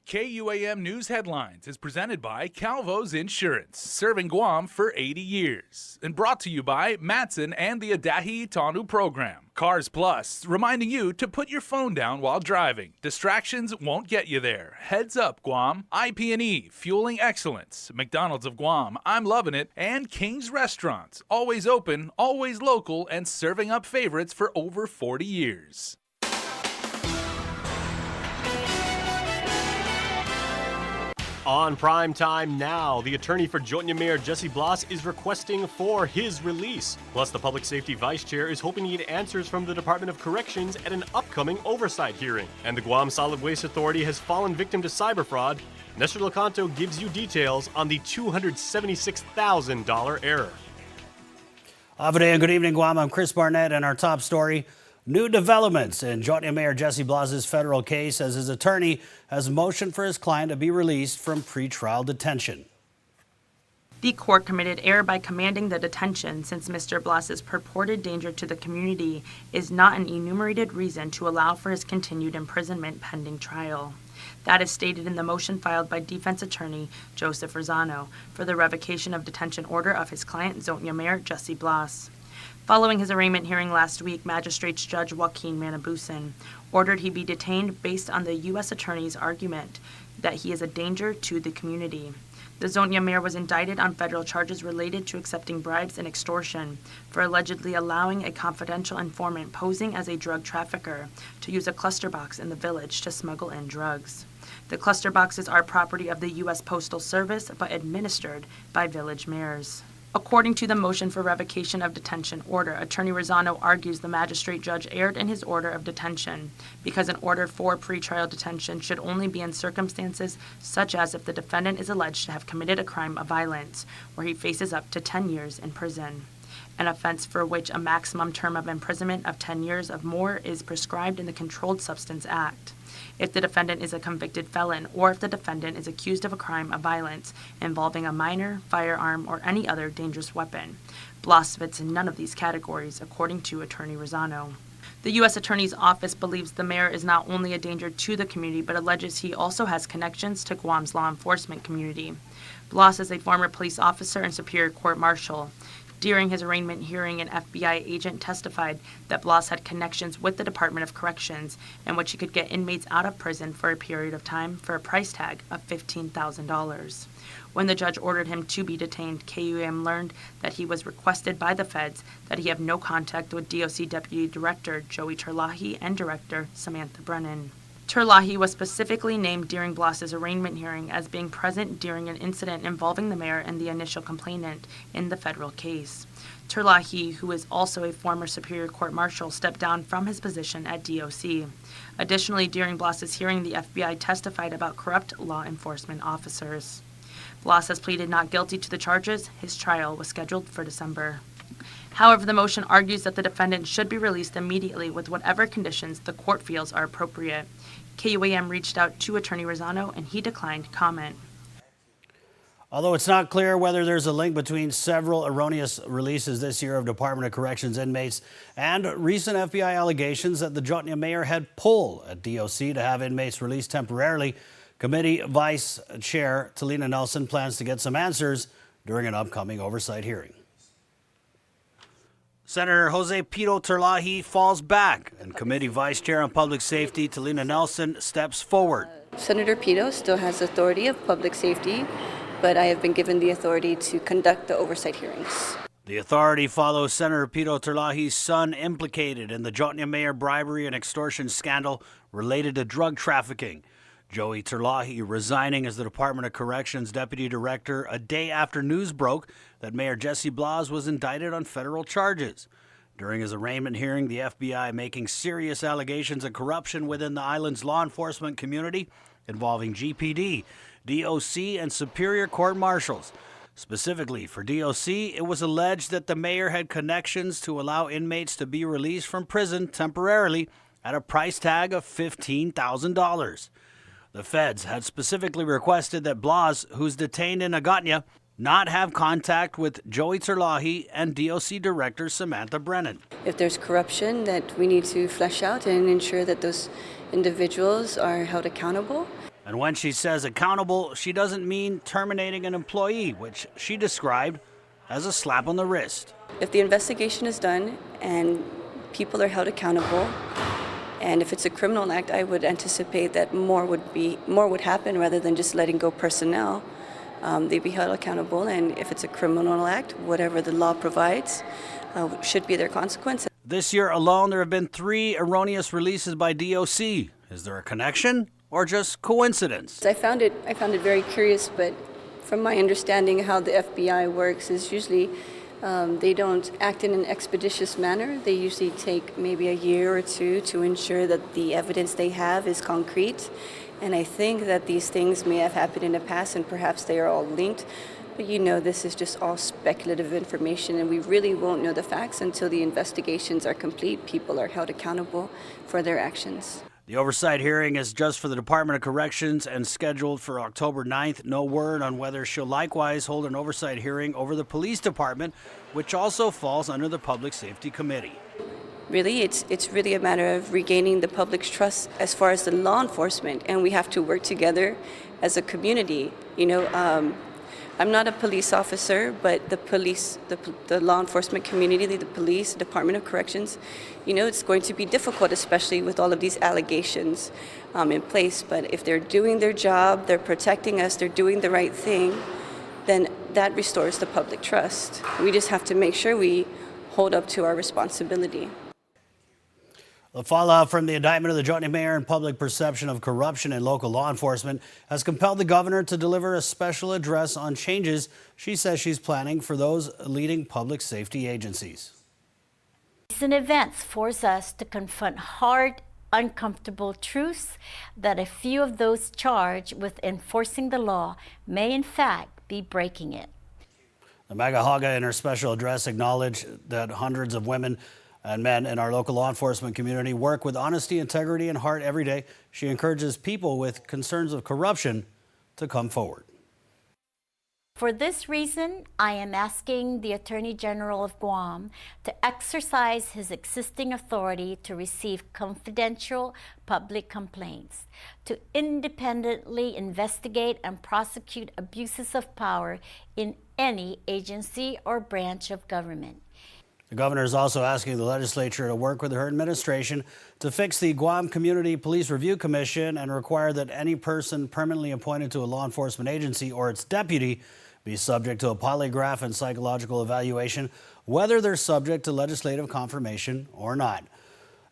KUAM News Headlines is presented by Calvo's Insurance, serving Guam for 80 years. And brought to you by Matson and the Adahi Tanu program. Cars Plus, reminding you to put your phone down while driving. Distractions won't get you there. Heads up, Guam. IP&E, fueling excellence. McDonald's of Guam, I'm loving it. And King's Restaurants, always open, always local, and serving up favorites for over 40 years. On prime time now, the attorney for Joey Mayor Jesse Blas is requesting for his release. Plus, the Public Safety Vice Chair is hoping to get answers from the Department of Corrections at an upcoming oversight hearing. And the Guam Solid Waste Authority has fallen victim to cyber fraud. Nestor Locanto gives you details on the $276,000 error. Good day and good evening, Guam. I'm Chris Barnett, and our top story: new developments in Joey Mayor Jesse Blas's federal case as his attorney has motioned for his client to be released from pretrial detention. The court committed error by commanding the detention since Mr. Blas's purported danger to the community is not an enumerated reason to allow for his continued imprisonment pending trial. That is stated in the motion filed by defense attorney Joseph Rosano for the revocation of detention order of his client Joey Mayor Jesse Blas. Following his arraignment hearing last week, Magistrates Judge Joaquin Manabusan ordered he be detained based on the U.S. Attorney's argument that he is a danger to the community. The Joey Mayor was indicted on federal charges related to accepting bribes and extortion for allegedly allowing a confidential informant posing as a drug trafficker to use a cluster box in the village to smuggle in drugs. The cluster boxes are property of the U.S. Postal Service but administered by village mayors. According to the motion for revocation of detention order, Attorney Rosano argues the magistrate judge erred in his order of detention because an order for pretrial detention should only be in circumstances such as if the defendant is alleged to have committed a crime of violence, where he faces up to 10 years in prison. An offense for which a maximum term of imprisonment of 10 years or more is prescribed in the Controlled Substance Act. If the defendant is a convicted felon or if the defendant is accused of a crime of violence involving a minor, firearm, or any other dangerous weapon. Blas fits in none of these categories, according to Attorney Rosano. The U.S. Attorney's Office believes the mayor is not only a danger to the community, but alleges he also has connections to Guam's law enforcement community. Blas is a former police officer and Superior Court Marshal. During his arraignment hearing, an FBI agent testified that Blas had connections with the Department of Corrections in which he could get inmates out of prison for a period of time for a price tag of $15,000. When the judge ordered him to be detained, KUAM learned that he was requested by the feds that he have no contact with DOC Deputy Director Joey Terlahi and Director Samantha Brennan. Terlahi was specifically named during Blas's arraignment hearing as being present during an incident involving the mayor and the initial complainant in the federal case. Terlahi, who is also a former Superior Court Marshal, stepped down from his position at DOC. Additionally, during Blas's hearing, the FBI testified about corrupt law enforcement officers. Blas has pleaded not guilty to the charges. His trial was scheduled for December. However, the motion argues that the defendant should be released immediately with whatever conditions the court feels are appropriate. KUAM reached out to Attorney Rosano and he declined comment. Although it's not clear whether there's a link between several erroneous releases this year of Department of Corrections inmates and recent FBI allegations that the Joey Mayor had pull at DOC to have inmates released temporarily, Committee Vice Chair Talina Nelson plans to get some answers during an upcoming oversight hearing. Senator Jose Pito Terlahi falls back, and Committee Vice Chair on Public Safety Talina Nelson steps forward. Senator Pito still has authority of public safety, but I have been given the authority to conduct the oversight hearings. The authority follows Senator Pito Terlahi's son implicated in the Joey Mayor bribery and extortion scandal related to drug trafficking. Joey Terlahi resigning as the Department of Corrections Deputy Director a day after news broke that Mayor Jesse Blas was indicted on federal charges. During his arraignment hearing, the FBI making serious allegations of corruption within the island's law enforcement community involving GPD, DOC, and Superior Court Marshals. Specifically for DOC, it was alleged that the mayor had connections to allow inmates to be released from prison temporarily at a price tag of $15,000. The feds had specifically requested that Blas, who's detained in Agotnya, not have contact with Joey Terlahi and DOC Director Samantha Brennan. If there's corruption that we need to flesh out and ensure that those individuals are held accountable. And when she says accountable, she doesn't mean terminating an employee, which she described as a slap on the wrist. If the investigation is done and people are held accountable, and if it's a criminal act, I would anticipate that more would happen rather than just letting go personnel. They'd be held accountable, and if it's a criminal act, whatever the law provides should be their consequence. This year alone, there have been 3 erroneous releases by DOC. Is there a connection or just coincidence? I found it very curious, but from my understanding how the FBI works is usually they don't act in an expeditious manner. They usually take maybe a year or 2 to ensure that the evidence they have is concrete. And I think that these things may have happened in the past and perhaps they are all linked. But this is just all speculative information, and we really won't know the facts until the investigations are complete. People are held accountable for their actions. The oversight hearing is just for the Department of Corrections and scheduled for October 9th. No word on whether she'll likewise hold an oversight hearing over the police department, which also falls under the Public Safety Committee. Really, it's really a matter of regaining the public's trust as far as the law enforcement, and we have to work together as a community. I'm not a police officer, but the law enforcement community, the police, Department of Corrections, it's going to be difficult, especially with all of these allegations in place. But if they're doing their job, they're protecting us, they're doing the right thing, then that restores the public trust. We just have to make sure we hold up to our responsibility. The fallout from the indictment of the Joey Mayor and public perception of corruption in local law enforcement has compelled the governor to deliver a special address on changes she says she's planning for those leading public safety agencies. Recent events force us to confront hard, uncomfortable truths that a few of those charged with enforcing the law may in fact be breaking it. The Magahaga in her special address acknowledged that hundreds of women and men in our local law enforcement community work with honesty, integrity, and heart every day. She encourages people with concerns of corruption to come forward. For this reason, I am asking the Attorney General of Guam to exercise his existing authority to receive confidential public complaints, to independently investigate and prosecute abuses of power in any agency or branch of government. The governor is also asking the legislature to work with her administration to fix the Guam Community Police Review Commission and require that any person permanently appointed to a law enforcement agency or its deputy be subject to a polygraph and psychological evaluation, whether they're subject to legislative confirmation or not.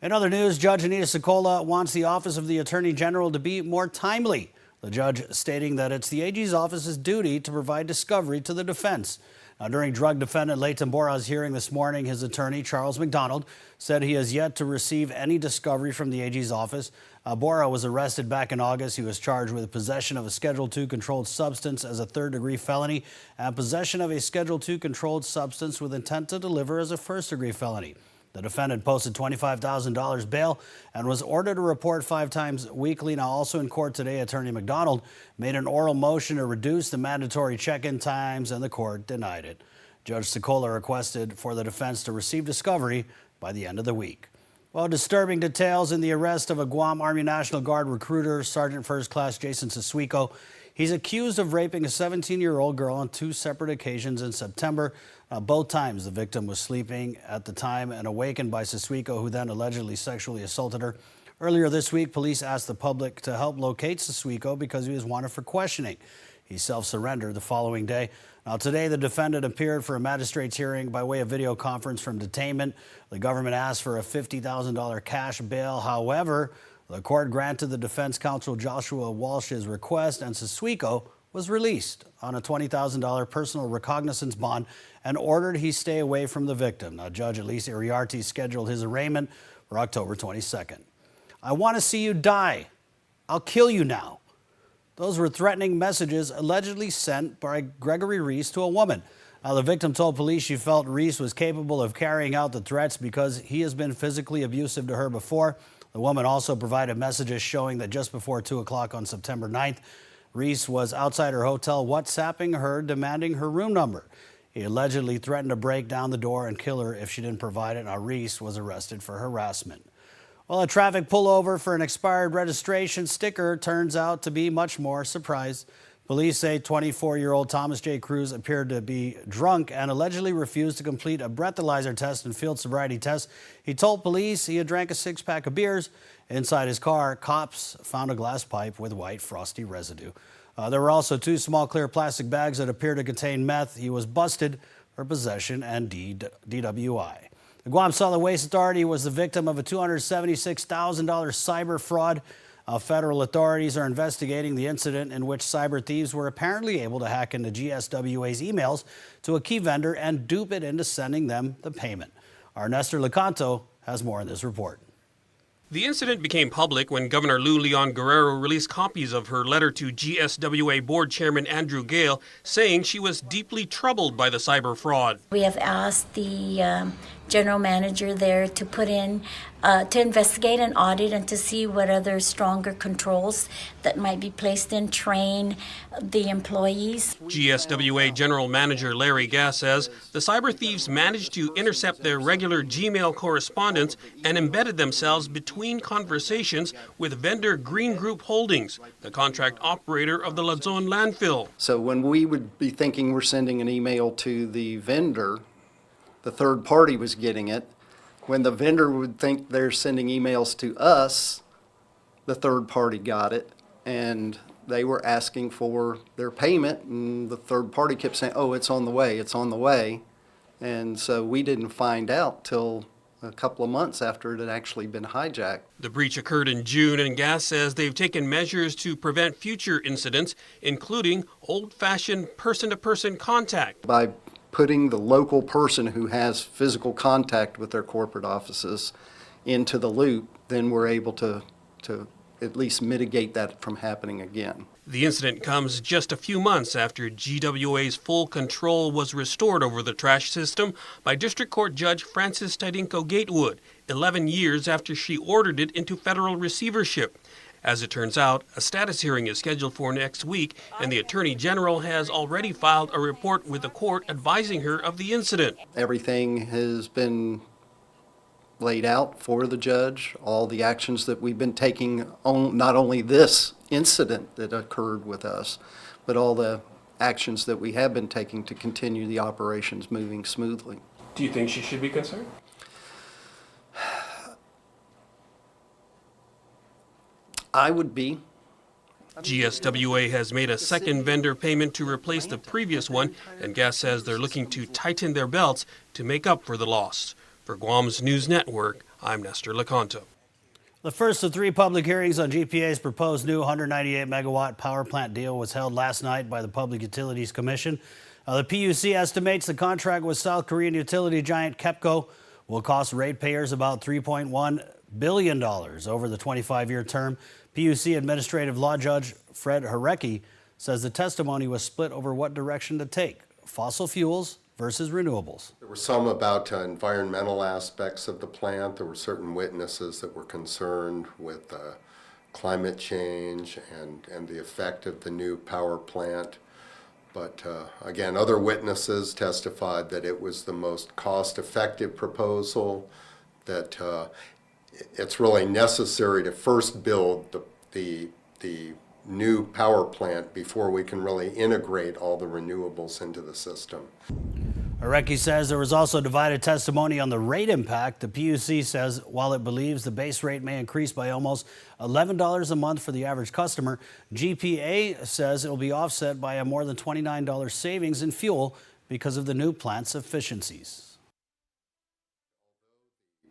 In other news, Judge Anita Sokola wants the Office of the Attorney General to be more timely. The judge stating that it's the AG's office's duty to provide discovery to the defense. Now, during drug defendant Leighton Bora's hearing this morning, his attorney, Charles McDonald, said he has yet to receive any discovery from the AG's office. Bora was arrested back in August. He was charged with possession of a Schedule II controlled substance as a third-degree felony and possession of a Schedule II controlled substance with intent to deliver as a first-degree felony. The defendant posted $25,000 bail and was ordered to report 5 times weekly. Now, also in court today, Attorney McDonald made an oral motion to reduce the mandatory check-in times, and the court denied it. Judge Sokola requested for the defense to receive discovery by the end of the week. Well, disturbing details in the arrest of a Guam Army National Guard recruiter, Sergeant First Class Jason Siswico. He's accused of raping a 17-year-old girl on 2 separate occasions in September. Both times the victim was sleeping at the time and awakened by Siswico, who then allegedly sexually assaulted her. Earlier this week, police asked the public to help locate Siswico because he was wanted for questioning. He self-surrendered the following day. Now, today, the defendant appeared for a magistrate's hearing by way of video conference from detainment. The government asked for a $50,000 cash bail. However, the court granted the defense counsel Joshua Walsh's request, and Siswico was released on a $20,000 personal recognizance bond and ordered he stay away from the victim. Now, Judge Elise Iriarte scheduled his arraignment for October 22nd. I want to see you die. I'll kill you now. Those were threatening messages allegedly sent by Gregory Reese to a woman. Now, the victim told police she felt Reese was capable of carrying out the threats because he has been physically abusive to her before. The woman also provided messages showing that just before 2 o'clock on September 9th, Reese was outside her hotel WhatsApping her, demanding her room number. He allegedly threatened to break down the door and kill her if she didn't provide it. Now, Reese was arrested for harassment. Well, a traffic pullover for an expired registration sticker turns out to be much more surprise. Police say 24-year-old Thomas J. Cruz appeared to be drunk and allegedly refused to complete a breathalyzer test and field sobriety test. He told police he had drank a six-pack of beers. Inside his car, cops found a glass pipe with white frosty residue. There were also two small clear plastic bags that appeared to contain meth. He was busted for possession and DWI. The Guam Solid Waste Authority was the victim of a $276,000 cyber fraud. Federal authorities are investigating the incident in which cyber thieves were apparently able to hack into GSWA's emails to a key vendor and dupe it into sending them the payment. Our Nestor Lecanto has more in this report. The incident became public when Governor Lou Leon Guerrero released copies of her letter to GSWA Board Chairman Andrew Gale, saying she was deeply troubled by the cyber fraud. We have asked the general manager there to put in, to investigate and audit and to see what other stronger controls that might be placed in, train the employees. GSWA General Manager Larry Gass says the cyber thieves managed to intercept their regular Gmail correspondence and embedded themselves between conversations with vendor Green Group Holdings, the contract operator of the Luzon landfill. So when we would be thinking we're sending an email to the vendor, the third party was getting it. When the vendor would think they're sending emails to us, the third party got it, and they were asking for their payment, and the third party kept saying, oh, it's on the way, it's on the way. And so we didn't find out till a couple of months after it had actually been hijacked. The breach occurred in June, and Gass says they've taken measures to prevent future incidents, including old-fashioned person-to-person contact. By putting the local person who has physical contact with their corporate offices into the loop, then we're able to at least mitigate that from happening again. The incident comes just a few months after GWA's full control was restored over the trash system by District Court Judge Frances Tidinko Gatewood, 11 years after she ordered it into federal receivership. As it turns out, a status hearing is scheduled for next week, and the Attorney General has already filed a report with the court advising her of the incident. Everything has been laid out for the judge, all the actions that we've been taking on not only this incident that occurred with us, but all the actions that we have been taking to continue the operations moving smoothly. Do you think she should be concerned? I would be. GSWA has made a second vendor payment to replace the previous one, and Gass says they're looking to tighten their belts to make up for the loss. For Guam's News Network, I'm Nestor Lecanto. The first of three public hearings on GPA's proposed new 198-megawatt power plant deal was held last night by the Public Utilities Commission. The PUC estimates the contract with South Korean utility giant KEPCO will cost ratepayers about $3.1 billion over the 25-year term. PUC Administrative Law Judge Fred Harecki says the testimony was split over what direction to take, fossil fuels versus renewables. There were some about environmental aspects of the plant. There were certain witnesses that were concerned with climate change and the effect of the new power plant. But again, other witnesses testified that it was the most cost-effective proposal, that it's really necessary to first build the new power plant before we can really integrate all the renewables into the system. Harecki says there was also divided testimony on the rate impact. The PUC says while it believes the base rate may increase by almost $11 a month for the average customer, GPA says it will be offset by a more than $29 savings in fuel because of the new plant's efficiencies.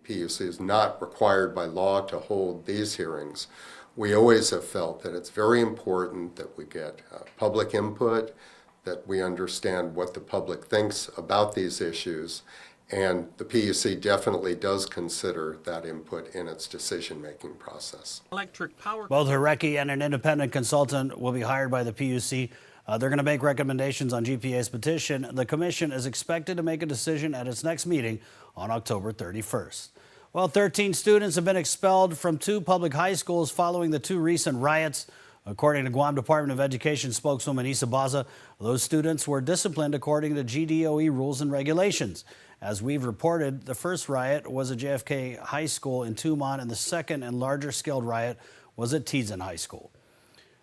PUC is not required by law to hold these hearings. We always have felt that it's very important that we get public input, that we understand what the public thinks about these issues, and the PUC definitely does consider that input in its decision-making process. Electric power. Both Harecki and an independent consultant will be hired by the PUC. They're going to make recommendations on GPA's petition. The commission is expected to make a decision at its next meeting on October 31st. Well, 13 students have been expelled from 2 public high schools following the 2 recent riots. According to Guam Department of Education spokeswoman Isa Baza, those students were disciplined according to GDOE rules and regulations. As we've reported, the first riot was at JFK High School in Tumon, and the second and larger scaled riot was at Tizen High School.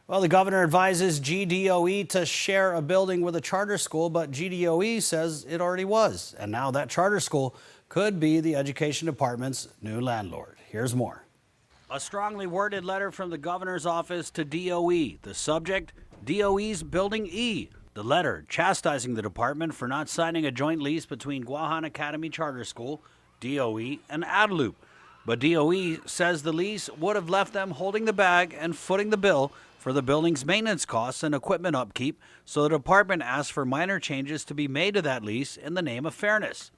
Well, the governor advises GDOE to share a building with a charter school, but GDOE says it already was. And now that charter school could be the education department's new landlord. Here's more. A strongly worded letter from the governor's office to DOE. The subject, DOE's Building E. The letter chastising the department for not signing a joint lease between Guahan Academy Charter School, DOE, and Adelup. But DOE says the lease would have left them holding the bag and footing the bill for the building's maintenance costs and equipment upkeep, so the department asked for minor changes to be made to that lease in the name of fairness.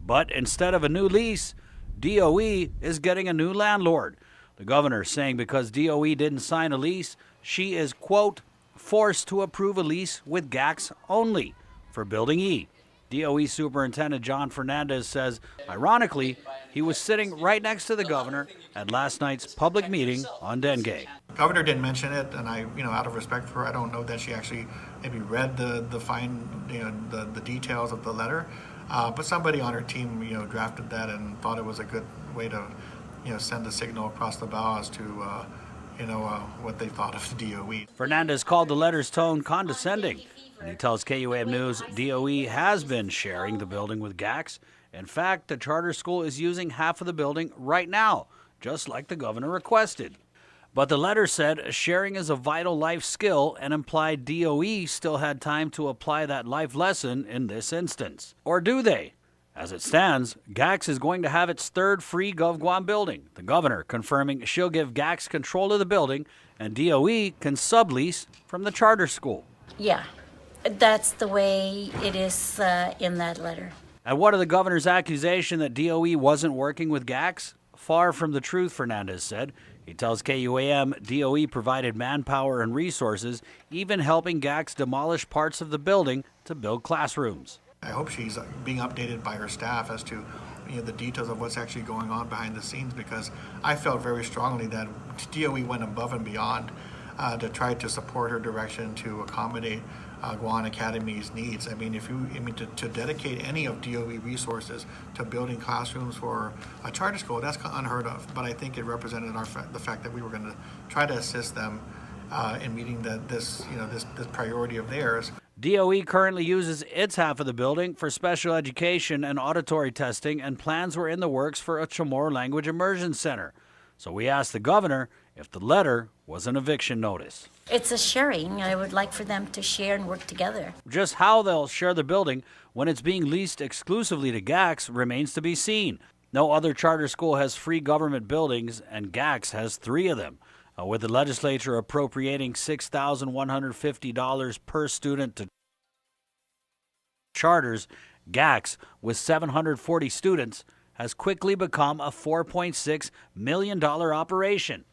But instead of a new lease, DOE is getting a new landlord. The governor saying because DOE didn't sign a lease, she is, quote, forced to approve a lease with GWAS only for Building E. DOE Superintendent John Fernandez says, ironically, he was sitting right next to the governor at last night's public meeting on Denge. Governor didn't mention it, and I, out of respect for her, I don't know that she actually maybe read the fine, the details of the letter. But somebody on her team, drafted that and thought it was a good way to, send a signal across the bow as to, what they thought of the DOE. Fernandez called the letter's tone condescending, and he tells KUAM News DOE has been sharing the building with GWAS. In fact, the charter school is using half of the building right now, just like the governor requested. But the letter said sharing is a vital life skill and implied DOE still had time to apply that life lesson in this instance. Or do they? As it stands, GWAS is going to have its third free GovGuam building. The governor confirming she'll give GWAS control of the building and DOE can sublease from the charter school. Yeah, that's the way it is in that letter. And what of the governor's accusation that DOE wasn't working with GWAS? Far from the truth, Fernandez said. He tells KUAM DOE provided manpower and resources, even helping GWAS demolish parts of the building to build classrooms. I hope she's being updated by her staff as to the details of what's actually going on behind the scenes, because I felt very strongly that DOE went above and beyond to try to support her direction to accommodate Guahan Academy's needs. To dedicate any of DOE resources to building classrooms for a charter school, that's unheard of. But I think it represented the fact that we were going to try to assist them in meeting this priority of theirs. DOE currently uses its half of the building for special education and auditory testing, and plans were in the works for a Chamorro language immersion center. So we asked the governor if the letter was an eviction notice. It's a sharing. I would like for them to share and work together. Just how they'll share the building when it's being leased exclusively to GWAS remains to be seen. No other charter school has free government buildings, and GWAS has 3 of them. With the legislature appropriating $6,150 per student to charters, GWAS, with 740 students, has quickly become a $4.6 million operation.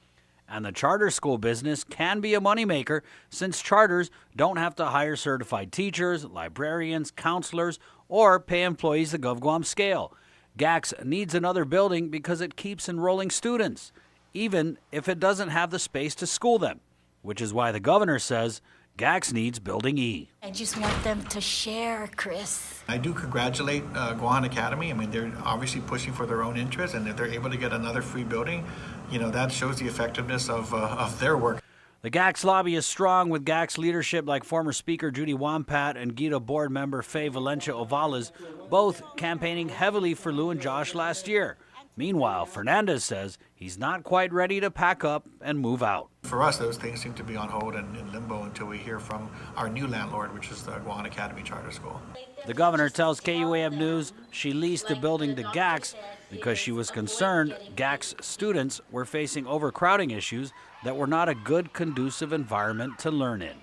And the charter school business can be a moneymaker since charters don't have to hire certified teachers, librarians, counselors, or pay employees the GovGuam scale. GWAS needs another building because it keeps enrolling students, even if it doesn't have the space to school them, which is why the governor says GWAS needs Building E. I just want them to share, Chris. I do congratulate Guahan Academy. They're obviously pushing for their own interests, and if they're able to get another free building, that shows the effectiveness of their work. The GWAS lobby is strong, with GWAS leadership like former Speaker Judy Wampat and GITA board member Faye Valencia Ovalas, both campaigning heavily for Lou and Josh last year. Meanwhile, Fernandez says he's not quite ready to pack up and move out. For us, those things seem to be on hold and in limbo until we hear from our new landlord, which is the Guahan Academy Charter School. The governor tells KUAM News she leased the building to GWAS because she was concerned GWAS students were facing overcrowding issues that were not a good, conducive environment to learn in.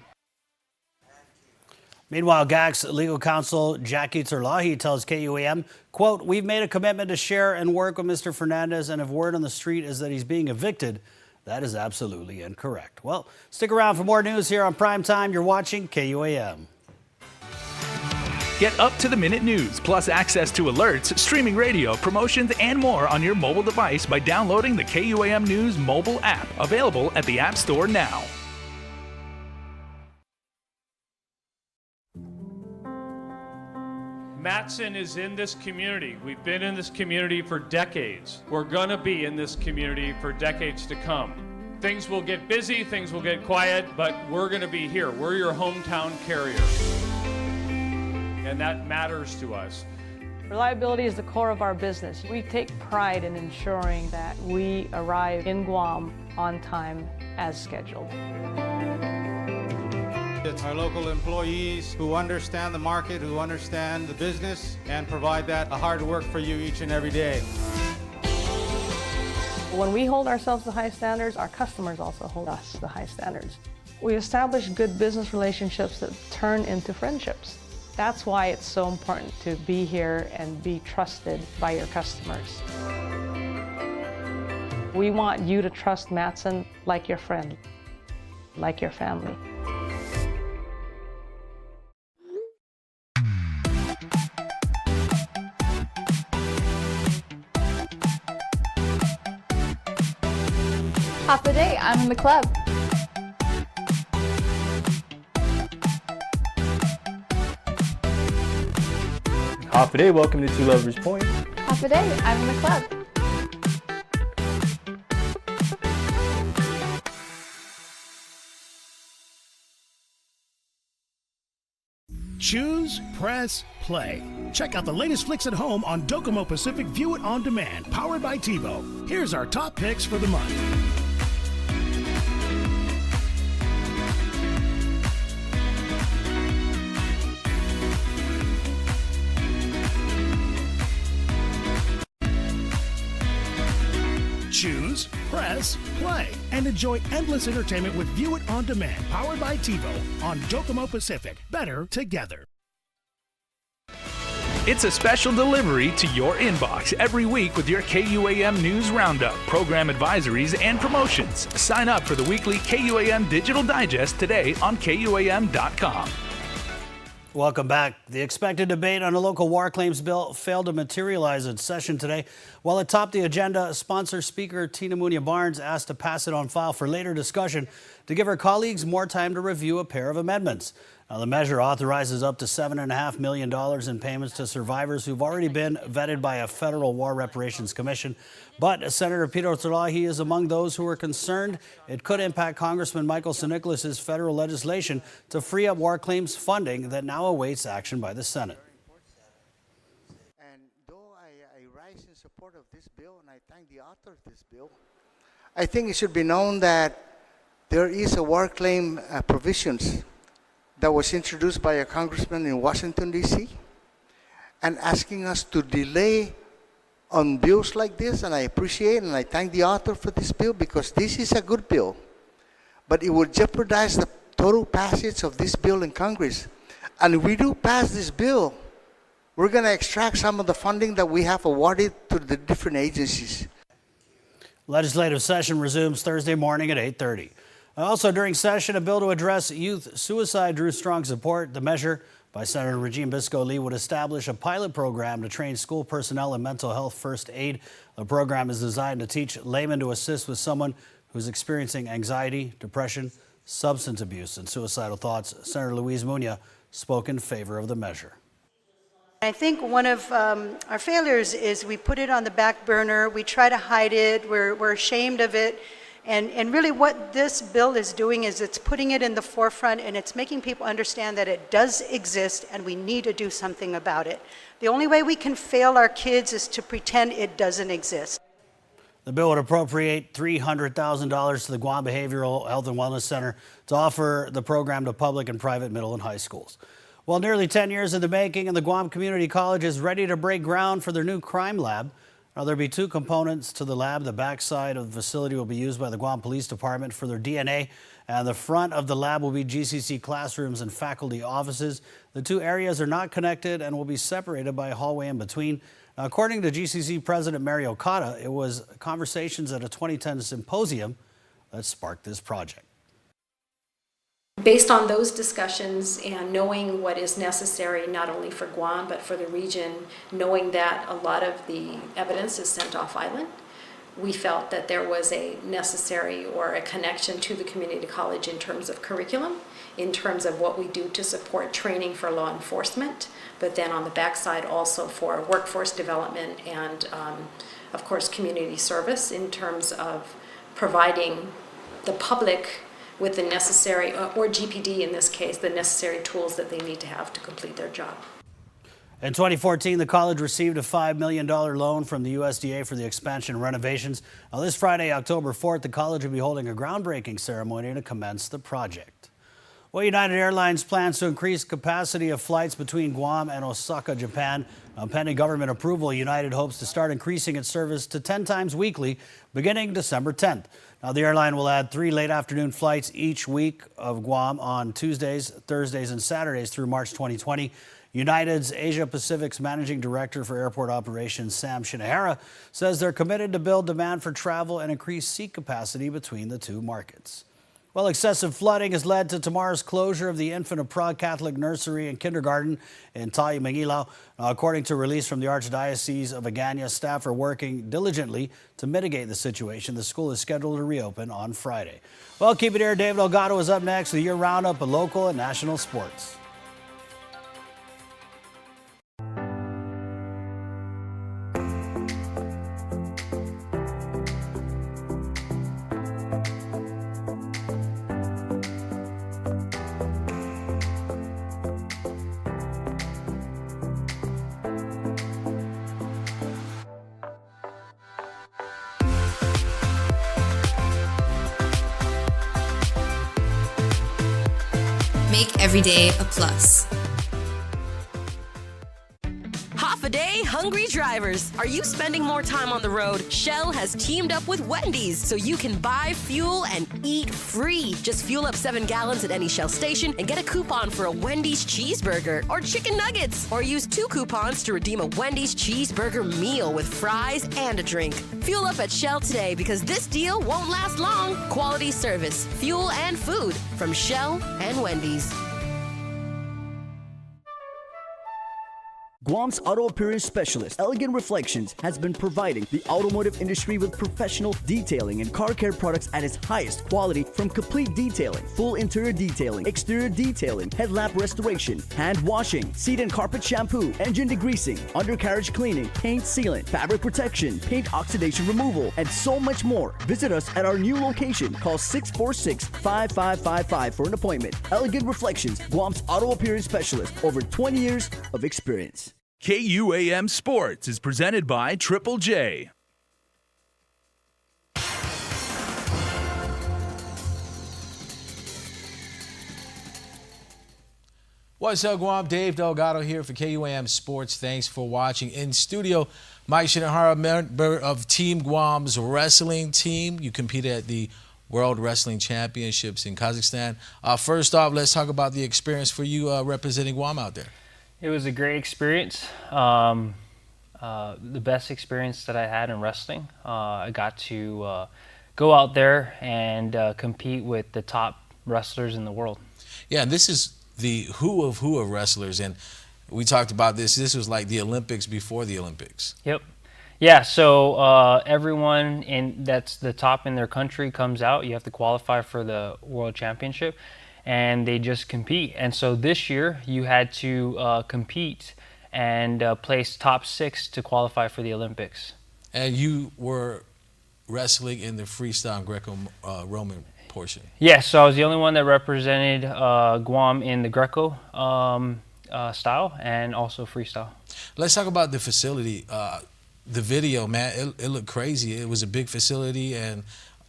Meanwhile, GWAS legal counsel Jackie Terlahi tells KUAM, quote, "We've made a commitment to share and work with Mr. Fernandez, and if word on the street is that he's being evicted, that is absolutely incorrect." Well, stick around for more news here on Primetime. You're watching KUAM. Get up-to-the-minute news, plus access to alerts, streaming radio, promotions, and more on your mobile device by downloading the KUAM News mobile app, available at the App Store now. Matson is in this community. We've been in this community for decades. We're gonna be in this community for decades to come. Things will get busy, things will get quiet, but we're gonna be here. We're your hometown carrier. And that matters to us. Reliability is the core of our business. We take pride in ensuring that we arrive in Guam on time as scheduled. It's our local employees who understand the market, who understand the business, and provide that hard work for you each and every day. When we hold ourselves to high standards, our customers also hold us to high standards. We establish good business relationships that turn into friendships. That's why it's so important to be here and be trusted by your customers. We want you to trust Matson like your friend, like your family. Half the day, I'm in the club. Half a day, welcome to Two Lovers Point. Half a day, I'm in the club. Choose, press, play. Check out the latest flicks at home on Docomo Pacific View It On Demand, powered by TiVo. Here's our top picks for the month. Choose, press, play, and enjoy endless entertainment with View It On Demand, powered by TiVo on Docomo Pacific. Better together. It's a special delivery to your inbox every week with your KUAM News Roundup, program advisories, and promotions. Sign up for the weekly KUAM Digital Digest today on KUAM.com. Welcome back. The expected debate on a local war claims bill failed to materialize in session today. While it topped the agenda, sponsor Speaker Tina Munia Barnes asked to pass it on file for later discussion to give her colleagues more time to review a pair of amendments. Now, the measure authorizes up to $7.5 million in payments to survivors who've already been vetted by a federal War Reparations Commission. But Senator Peter Tulahi is among those who are concerned it could impact Congressman Michael Sinicholas' federal legislation to free up war claims funding that now awaits action by the Senate. And though I rise in support of this bill, and I thank the author of this bill, I think it should be known that there is a war claim provisions that was introduced by a congressman in Washington, D.C., and asking us to delay on bills like this, and I appreciate and I thank the author for this bill because this is a good bill, but it would jeopardize the total passage of this bill in Congress. And if we do pass this bill, we're going to extract some of the funding that we have awarded to the different agencies. Legislative session resumes Thursday morning at 8:30. Also during session, a bill to address youth suicide drew strong support. The measure by Senator Regine Bisco-Lee would establish a pilot program to train school personnel in mental health first aid. The program is designed to teach laymen to assist with someone who's experiencing anxiety, depression, substance abuse, and suicidal thoughts. Senator Louise Munia spoke in favor of the measure. I think one of our failures is we put it on the back burner. We try to hide it. We're ashamed of it. And really what this bill is doing is it's putting it in the forefront and it's making people understand that it does exist and we need to do something about it. The only way we can fail our kids is to pretend it doesn't exist. The bill would appropriate $300,000 to the Guam Behavioral Health and Wellness Center to offer the program to public and private middle and high schools. Well, nearly 10 years in the making, and the Guam Community College is ready to break ground for their new crime lab. Now, there'll be two components to the lab. The backside of the facility will be used by the Guam Police Department for their DNA, and the front of the lab will be GCC classrooms and faculty offices. The two areas are not connected and will be separated by a hallway in between. Now, according to GCC President Mary Okada, it was conversations at a 2010 symposium that sparked this project. Based on those discussions and knowing what is necessary not only for Guam but for the region, knowing that a lot of the evidence is sent off island, we felt that there was a necessary or a connection to the community college in terms of curriculum, in terms of what we do to support training for law enforcement, but then on the backside also for workforce development and of course community service in terms of providing the public with the necessary, or GPD in this case, the necessary tools that they need to have to complete their job. In 2014, the college received a $5 million loan from the USDA for the expansion and renovations. Now, this Friday, October 4th, the college will be holding a groundbreaking ceremony to commence the project. Well, United Airlines plans to increase capacity of flights between Guam and Osaka, Japan. Now, pending government approval, United hopes to start increasing its service to 10 times weekly beginning December 10th. Now, the airline will add 3 late afternoon flights each week of Guam on Tuesdays, Thursdays, and Saturdays through March 2020. United's Asia Pacific's Managing Director for Airport Operations, Sam Shinahara, says they're committed to build demand for travel and increase seat capacity between the two markets. Well, excessive flooding has led to tomorrow's closure of the Infant of Prague Catholic Nursery and Kindergarten in Tayo, Mangilaw. According to a release from the Archdiocese of Agana, staff are working diligently to mitigate the situation. The school is scheduled to reopen on Friday. Well, keep it here. David Delgado is up next with your roundup of local and national sports. Make every day a plus. Half a day, hungry drivers. Are you spending more time on the road? Shell has teamed up with Wendys so you can buy fuel and eat free. Just fuel up 7 gallons at any Shell station and get a coupon for a Wendys cheeseburger or chicken nuggets. Or use 2 coupons to redeem a Wendys cheeseburger meal with fries and a drink. Fuel up at Shell today because this deal won't last long. Quality service, fuel and food from Shell and Wendys. Guam's auto appearance specialist, Elegant Reflections, has been providing the automotive industry with professional detailing and car care products at its highest quality, from complete detailing, full interior detailing, exterior detailing, headlamp restoration, hand washing, seat and carpet shampoo, engine degreasing, undercarriage cleaning, paint sealant, fabric protection, paint oxidation removal, and so much more. Visit us at our new location. Call 646-5555 for an appointment. Elegant Reflections, Guam's auto appearance specialist, over 20 years of experience. KUAM Sports is presented by Triple J. What's up, Guam? Dave Delgado here for KUAM Sports. Thanks for watching. In studio, Mike Shinahara, member of Team Guam's wrestling team. You competed at the World Wrestling Championships in Kazakhstan. First off, let's talk about the experience for you representing Guam out there. It was a great experience. The best experience that I had in wrestling. I got to go out there and compete with the top wrestlers in the world. Yeah, and this is the who of wrestlers, and we talked about this. This was like the Olympics before the Olympics. Yep. Yeah, so everyone that's the top in their country comes out. You have to qualify for the World Championship, and they just compete. And so this year you had to compete and place top 6 to qualify for the Olympics. And you were wrestling in the freestyle Greco-Roman portion. Yeah, so I was the only one that represented Guam in the Greco style and also freestyle. Let's talk about the facility. The video, man, it looked crazy. It was a big facility and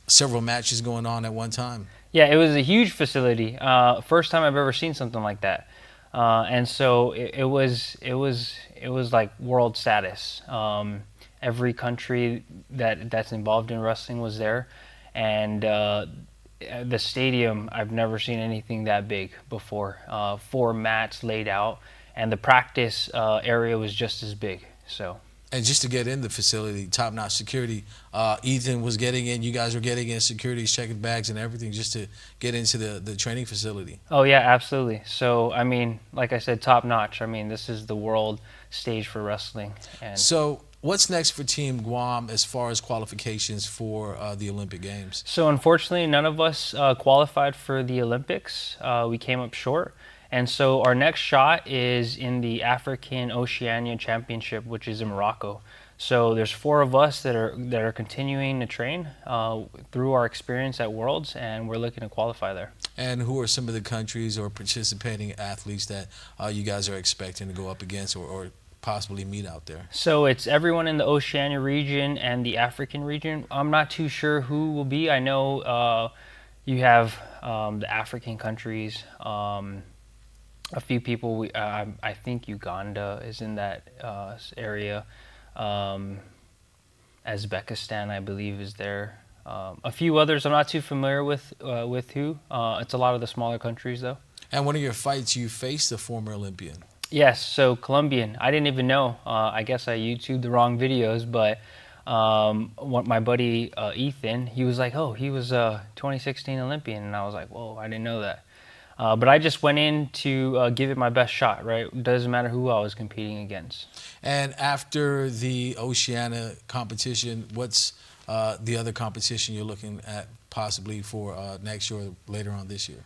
several matches going on at one time. Yeah, it was a huge facility. First time I've ever seen something like that, and so it was like world status. Every country that's involved in wrestling was there, and the stadium, I've never seen anything that big before. 4 mats laid out, and the practice area was just as big. So. And just to get in the facility, top-notch security. Ethan was getting in, you guys were getting in, security's checking bags and everything just to get into the training facility. Oh, yeah, absolutely. So, I mean, like I said, top-notch. I mean, this is the world stage for wrestling. And so what's next for Team Guam as far as qualifications for the Olympic Games? So unfortunately, none of us qualified for the Olympics. We came up short. And so our next shot is in the African Oceania Championship, which is in Morocco. So there's 4 of us that are continuing to train through our experience at Worlds, and we're looking to qualify there. And who are some of the countries or participating athletes that you guys are expecting to go up against or possibly meet out there? So it's everyone in the Oceania region and the African region. I'm not too sure who will be. I know you have the African countries. A few people, I think Uganda is in that area. Uzbekistan, I believe, is there. A few others I'm not too familiar with who. It's a lot of the smaller countries, though. And one of your fights, you faced a former Olympian. Yes, so Colombian. I didn't even know. I guess I YouTubed the wrong videos, but my buddy Ethan, he was like, oh, he was a 2016 Olympian. And I was like, whoa, I didn't know that. But I just went in to give it my best shot, right? It doesn't matter who I was competing against. And after the Oceania competition, what's the other competition you're looking at possibly for next year or later on this year?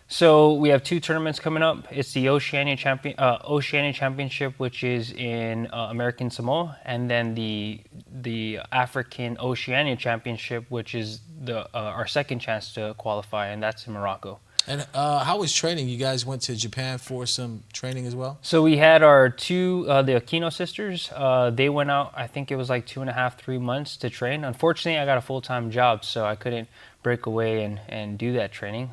So we have 2 tournaments coming up. It's the Oceania Championship, which is in American Samoa, and then the African Oceania Championship, which is our second chance to qualify, and that's in Morocco. And how was training? You guys went to Japan for some training as well? So we had our 2, the Aquino sisters. They went out, I think it was like 2.5, 3 months to train. Unfortunately, I got a full-time job, so I couldn't break away and do that training.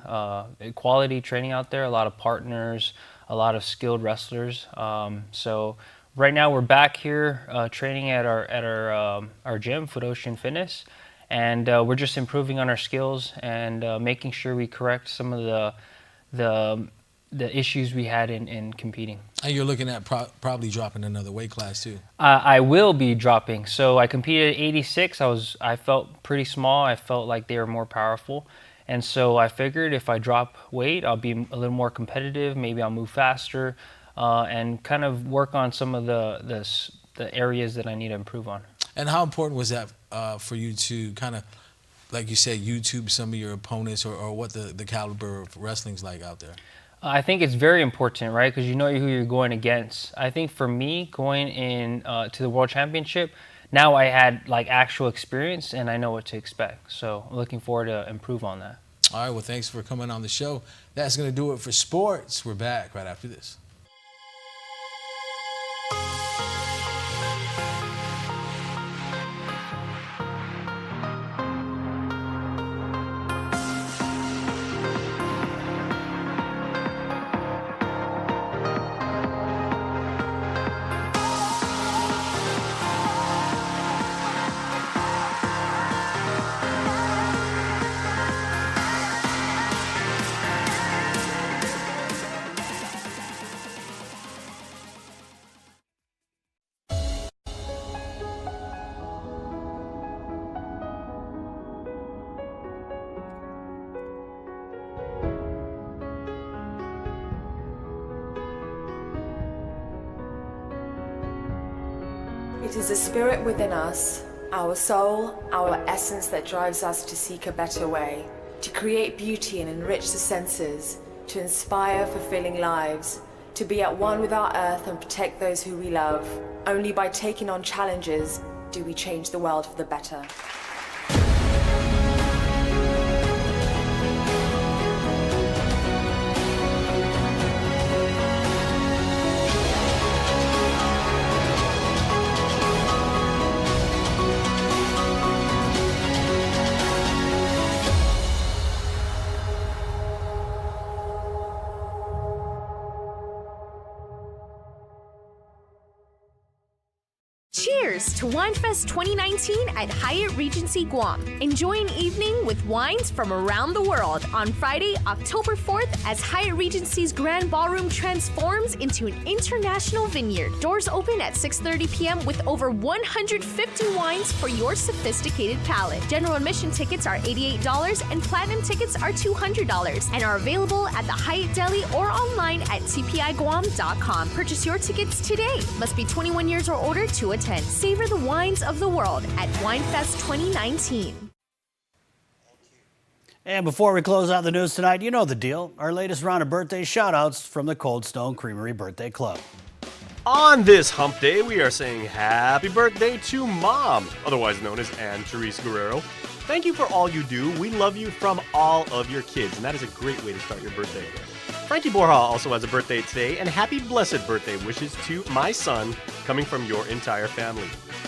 Quality training out there, a lot of partners, a lot of skilled wrestlers. So right now we're back here training at our gym, Foot Ocean Fitness. And we're just improving on our skills and making sure we correct some of the issues we had in competing. And you're looking at probably dropping another weight class too. I will be dropping. So I competed at 86. I felt pretty small. I felt like they were more powerful. And so I figured if I drop weight, I'll be a little more competitive. Maybe I'll move faster and kind of work on some of the areas that I need to improve on. And how important was that for you to kind of, like you said, YouTube some of your opponents or what the caliber of wrestling's like out there? I think it's very important, right? Because you know who you're going against. I think for me, going in to the World Championship, now I had like actual experience and I know what to expect. So I'm looking forward to improve on that. All right, well, thanks for coming on the show. That's going to do it for sports. We're back right after this. It is the spirit within us, our soul, our essence that drives us to seek a better way, to create beauty and enrich the senses, to inspire fulfilling lives, to be at one with our earth and protect those who we love. Only by taking on challenges do we change the world for the better. Cheers to WineFest 2019 at Hyatt Regency Guam. Enjoy an evening with wines from around the world on Friday, October 4th as Hyatt Regency's Grand Ballroom transforms into an international vineyard. Doors open at 6:30 p.m. with over 150 wines for your sophisticated palate. General admission tickets are $88 and platinum tickets are $200 and are available at the Hyatt Deli or online at tpiguam.com. Purchase your tickets today. Must be 21 years or older to attend. savor the wines of the world at WineFest 2019. And before we close out the news tonight, you know the deal. Our latest round of birthday shout-outs from the Cold Stone Creamery Birthday Club. On this hump day, we are saying happy birthday to Mom, otherwise known as Anne-Therese Guerrero. Thank you for all you do. We love you from all of your kids, and that is a great way to start your birthday. Frankie Borja also has a birthday today, and happy blessed birthday wishes to my son, coming from your entire family.